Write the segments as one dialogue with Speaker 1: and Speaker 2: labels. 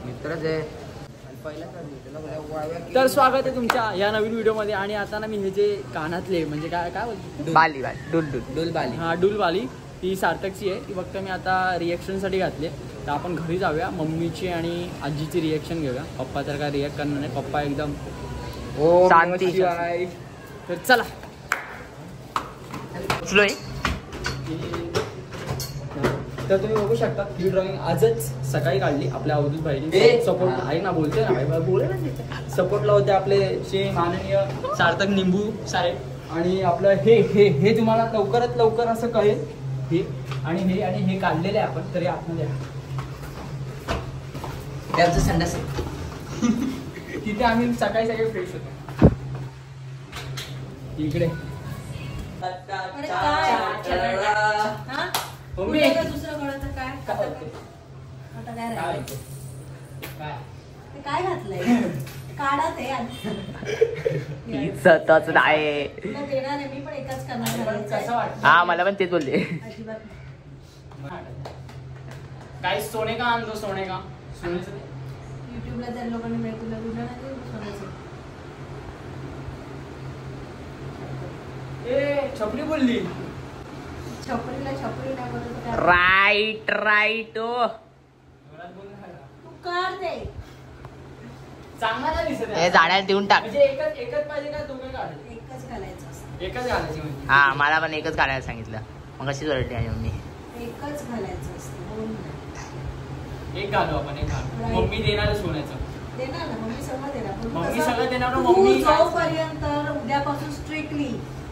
Speaker 1: मित्रच आहे.
Speaker 2: तर स्वागत आहे तुमच्या या नवीन व्हिडिओमध्ये. आणि आता ना मी हे जे कानातले म्हणजे काय काय बोलतो
Speaker 1: बाली डुलबाली.
Speaker 2: हा डुलबाली ती सार्थकची आहे. ती फक्त मी आता रिएक्शनसाठी घातली. तर आपण घरी जाऊया, मम्मीची आणि आजीची रिएक्शन घेऊया. पप्पा तर काय रिॲक्ट करणार नाही, पप्पा एकदम
Speaker 1: शांती.
Speaker 2: तर चला. तर तुम्ही बघू शकता ही ड्रॉइंग आजच सकाळी काढली आपल्या अवधूत भाईने. सपोर्ट आहे ना, बोलते ना बोले ना, सपोर्टला होते आपले जे माननीय सार्थक निंबू साहेब. आणि आपलं हे हे हे तुम्हाला लवकरात लवकर असं कळेल. हे आणि हे काढलेले आहे आपण. तरी आतमध्ये
Speaker 1: त्याचं संडास
Speaker 2: तिथे आम्ही सकाळी सकाळी फ्रेश होतो. इकडे
Speaker 3: काय घातलंय काढत आहे
Speaker 1: सतच आहे.
Speaker 3: देणार आहे मी पण एकाच करणार.
Speaker 2: कसं वाटतं?
Speaker 1: हा मला पण तेच बोलले.
Speaker 3: अजिबात
Speaker 2: काय सोने का आणतो? सोने का
Speaker 3: युट्यूबला त्या लोकांनी मिळतील
Speaker 2: छपरी बोलली.
Speaker 3: छपरीला छपरी नाही बोलत.
Speaker 1: राईट
Speaker 3: तू कर दे.
Speaker 2: चांगला नाही दिसत
Speaker 1: हे झाडाला देऊन टाक.
Speaker 2: म्हणजे एकच पाहिजे का दोघे काढायचे?
Speaker 3: एकच घालायचं असतं.
Speaker 2: एकच घालायची म्हणजे.
Speaker 1: हा मला पण एकच काढायला सांगितलं. मग कशीच ओरडली आहे मम्मी.
Speaker 3: एकच घालायचं असतं. दोन नाही.
Speaker 2: एक घालू आपण, एक घालू. मम्मी देणार सोन्याचं.
Speaker 3: देणार ना मम्मी सगळं देणार.
Speaker 2: मम्मी सगळं देणार.
Speaker 3: तू
Speaker 2: मम्मी
Speaker 3: जोपर्यंत उद्यापासून स्ट्रिक्टली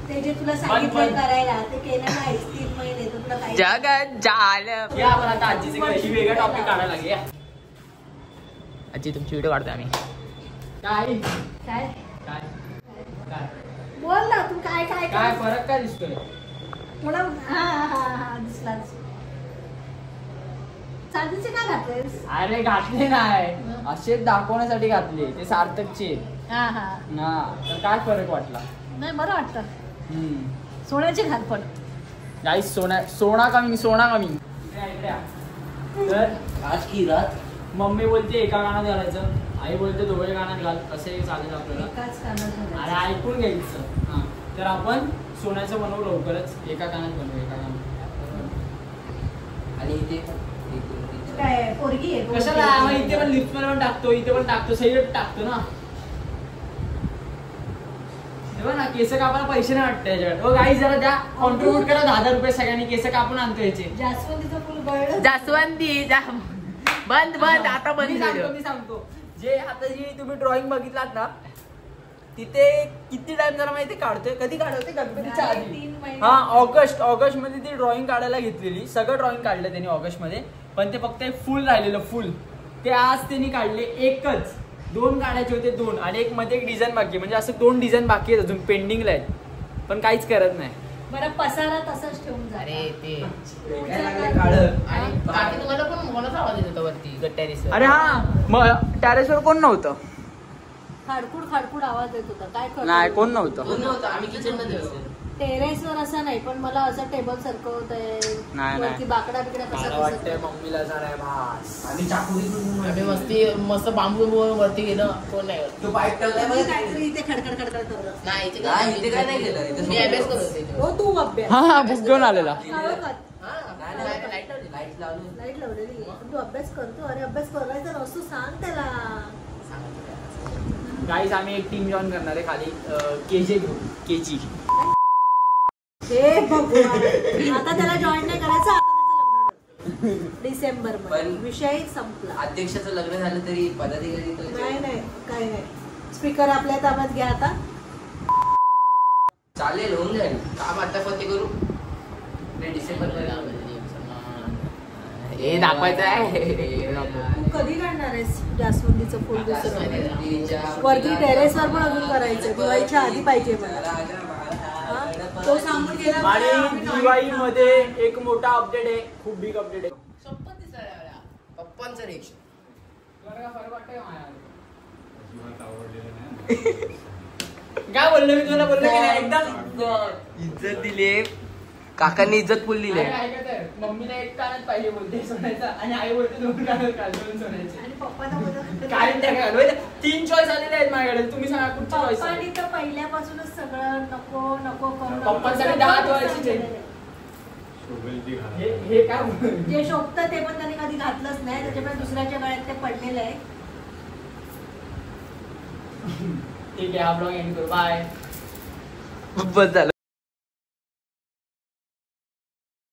Speaker 3: ते जे तुला सांगितलं करायला ते केलं नाहीस 3 महिने तर तुला काही
Speaker 1: जगत झालं.
Speaker 2: या आपण आता आजीचे वेगळा टॉपिक काढायला लागेल.
Speaker 1: आजी तुमची व्हिडिओ काढतोय आम्ही.
Speaker 2: काय
Speaker 3: काय
Speaker 2: काय काय
Speaker 3: बोल ना तू काय काय
Speaker 2: काय फरक काय दिसतोय?
Speaker 3: पुढं हा दिसलाच. चांदीचे का घातलेस?
Speaker 2: अरे घातले नाही, असे दाखवण्यासाठी घातले. ते सार्थकचे.
Speaker 3: हा
Speaker 2: तर काय फरक वाटला?
Speaker 3: नाही बरं वाटतं. सोन्याचे घाल पण.
Speaker 2: गाईस सोना कमी. तर
Speaker 1: आज की रात
Speaker 2: मम्मी बोलते एका कानात घालायचं, आई बोलते दोघे कानात घाल. कसं चालेल आपल्याला.
Speaker 3: एकाच कानात
Speaker 2: अरे ऐकून घ्यायचं. हा तर आपण सोन्याचं बनवू लवकरच. एका कानात बनवू, एका कानात.
Speaker 1: आणि इथे
Speaker 3: काय पोरगी आहे?
Speaker 2: कशाला? इथे पण लिप्स पण टाकतो, इथे पण टाकतो, सगळीकडे टाकतो ना. ना केस कापायला पैसे नाही वाटत याच्याकडे. ओ गाईस जरा द्या, कॉन्ट्रीब्यूट करा 10,000 रुपये सगळ्यांनी. केस कापून आणतो याचे.
Speaker 3: जास्वंदीचं फुल गळलं.
Speaker 1: जास्वंदी बंद आता बंद.
Speaker 2: मी सांगतो जे आता जी तुम्ही ड्रॉइंग बघितलात ना, तिथे किती टाइम जरा माहिती काढतोय. कधी काढवते? गणपतीच्या आधी.
Speaker 3: 3 महिने.
Speaker 2: हा ऑगस्ट मध्ये ती ड्रॉइंग काढायला घेतलेली. सगळं ड्रॉइंग काढलं त्यांनी ऑगस्ट मध्ये. पण ते फक्त फुल राहिलेलं फुल ते आज त्यांनी काढले. एकच 2 काढायचे होते 2. आणि एक मध्ये एक डिझाईन बाकी. म्हणजे असं 2 डिझाईन बाकी आहेत अजून पेंडिंगला आहेत. पण काहीच करत नाही.
Speaker 3: बरं पसारा तसंच ठेवून जा.
Speaker 1: अरे ते
Speaker 2: आणि
Speaker 1: तुम्हाला पण मोलाचा आवाज येत होता वरती टेरेसवर.
Speaker 2: अरे हा मग टेरेसवर कोण नव्हतं.
Speaker 3: खाडखुड आवाज येत होता. काय करतो?
Speaker 2: नाही कोण नव्हतं.
Speaker 1: आम्ही किचन मध्ये होतो.
Speaker 3: टेरेसवर असं नाही पण मला असं टेबल सारखं होतंय.
Speaker 2: नाही.
Speaker 3: बाकडा बिकडा कसा
Speaker 2: वाटतंय मम्मीला जरा भास.
Speaker 1: आणि चाकू मस्ती मस्त बांबू वरती गेलं. कोण नाही तो पाईप
Speaker 3: काहीतरी इथे खडखड करत.
Speaker 1: नाही इथे काय नाही केलं. मी अभ्यास करत होते.
Speaker 3: हो तू अभ्यास.
Speaker 2: हा बुक घेऊन आलेला.
Speaker 3: लाईट लावलेली. तू अभ्यास करतो. अरे अभ्यास करायचा नसतो सांग त्याला.
Speaker 2: गाईज आम्ही एक टीम जॉईन करणार आहे खाली. केजी घेऊ. केजी
Speaker 3: हे भगवान. आता त्याला जॉईन नाही करायचं. आता त्याचं लग्न डिसेंबर मध्ये. विषय संपला.
Speaker 1: अध्यक्षाचं लग्न झालं तरी पदाधिकारी
Speaker 3: नाही काही नाही. स्पीकर आपल्या ताब्यात घ्या आता.
Speaker 1: चालेल होऊन जाईल काम. आता पण ते करू. डिसेंबर हे दाखवायचं आहे.
Speaker 3: तू कधी काढणार आहेस जास्वंदीचं फुल? दुसरं वरती टेरेसवर पण अजून करायचं. दिवाळीच्या आधी पाहिजे मला. तो सांगून गेला.
Speaker 2: आणि दिवाळी मध्ये एक मोठा अपडेट आहे. खूप बिग अपडेट आहे.
Speaker 1: पप्पांचं रिएक्शन
Speaker 2: काय बोललो मी तुला? बोललो की नाही एकदम
Speaker 1: इज्जत दिली.
Speaker 4: काकांनी इज्जत फुलली आहे.
Speaker 2: ऐका तर, मम्मीला एक कानच पाहिजे बोलते सोन्याचा आणि आई बोलते 2 कान दोन सोन्याचे.
Speaker 3: आणि पप्पाला बोलत
Speaker 2: काय त्या काय 3 चॉईस आलेले आहेत माझ्याकडे. तुम्ही सांगा कुठची चॉईस आहे?
Speaker 3: पप्पानी तर पहिल्यापासूनच सगळं नको नको करून
Speaker 2: पप्पांसाठी 10 तोळ्याची हे काय
Speaker 3: जे शोभतं ते पण त्यांनी कधी घातलंच नाही, त्याच्यामुळे दुसऱ्याच्या गळ्यात ते पडलेलं आहे.
Speaker 2: ठीक आहे, हा ब्लॉग एंड करू. बाय.
Speaker 4: बस झालं.